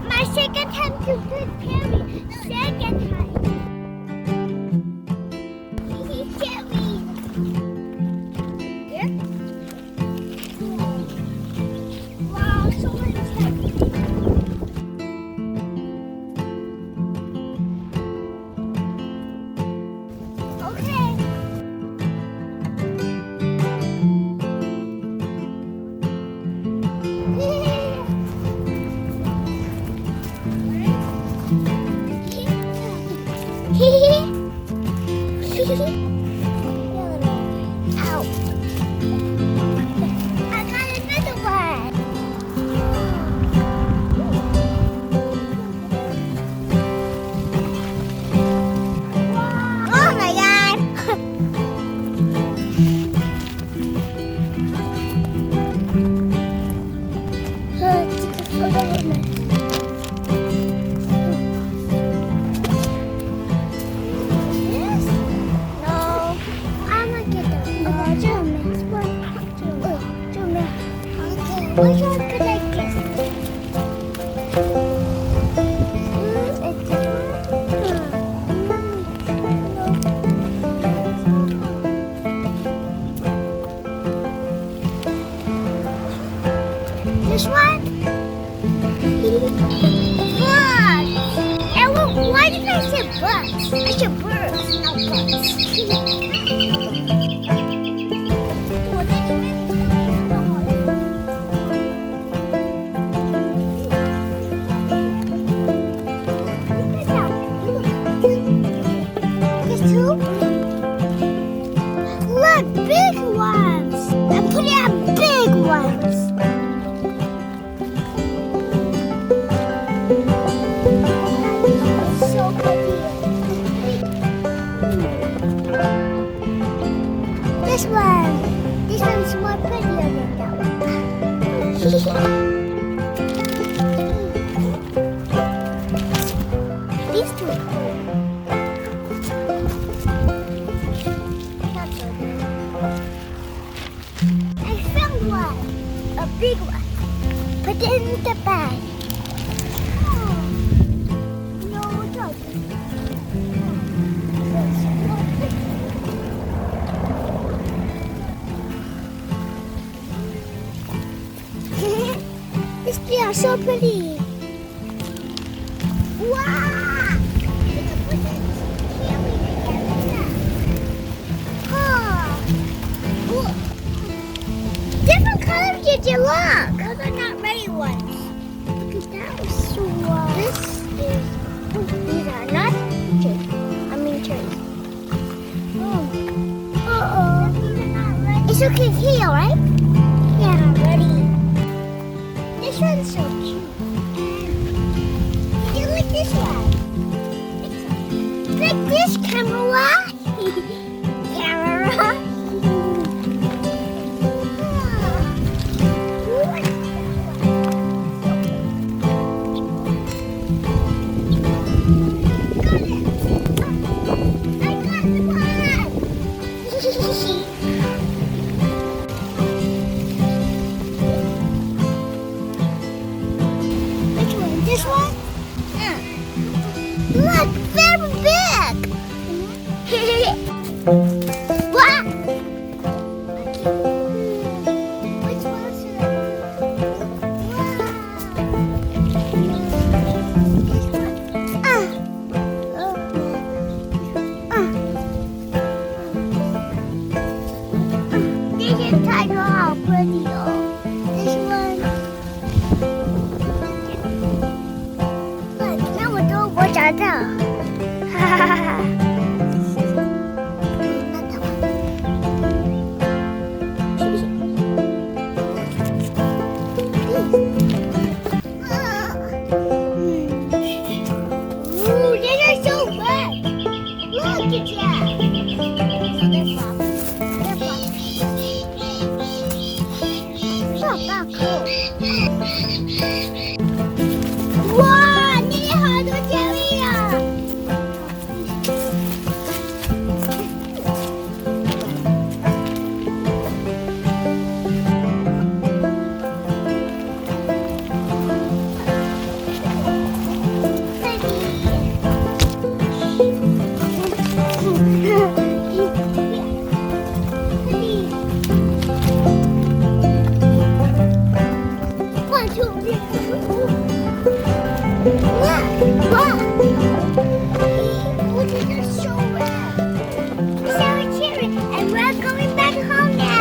my second time to prepare me. Second time. He scared me. Yeah? Wow, so intense. Okay. Ow. I got another one. Oh my god. Yes? No. I'm gonna get them. German. German. Okay. Which one could I kiss? This one? Bugs! And why did I say bugs? I said birds, not bugs. There's two? Look, big ones! I'm putting out big ones. So pretty. This one's more prettier than that one. These two. I found one, a big one. Put it in the bag. No, it doesn't. These three are so pretty. Wow! Different colors did you look? Those are not ready ones. Look at that one. This is. These are not trees. I mean trees. Uh-oh. It's okay here, right? Yeah, ready. This one's so cute. You like this one? Like this camera? Camera? This one? Look, very big. What? Which one's it? This is kind of how pretty. This one. Look, now we're doing what's out there. Look! Look at the shoulder. Sarah Cherry, and we're going back home now.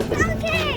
Okay.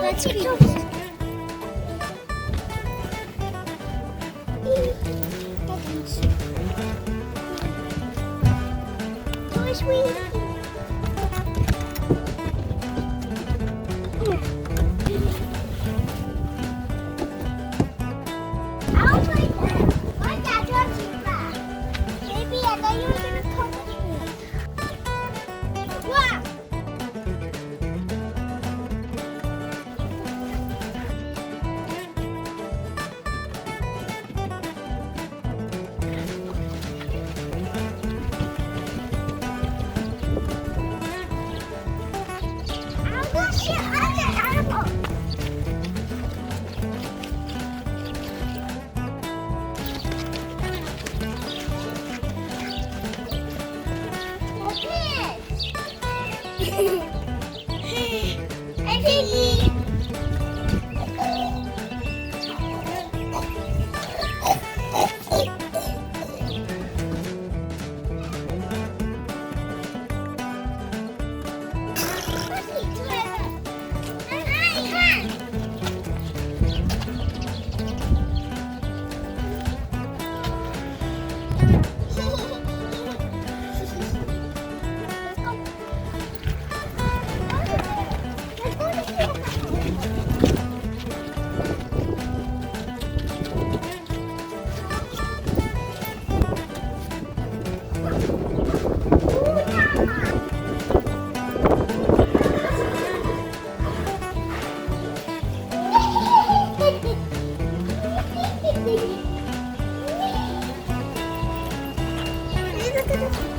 Let's go. Toy sweet. I'll play that. My dad dropped you back. Baby, I thought you were gonna come with me. Wow. Look at this.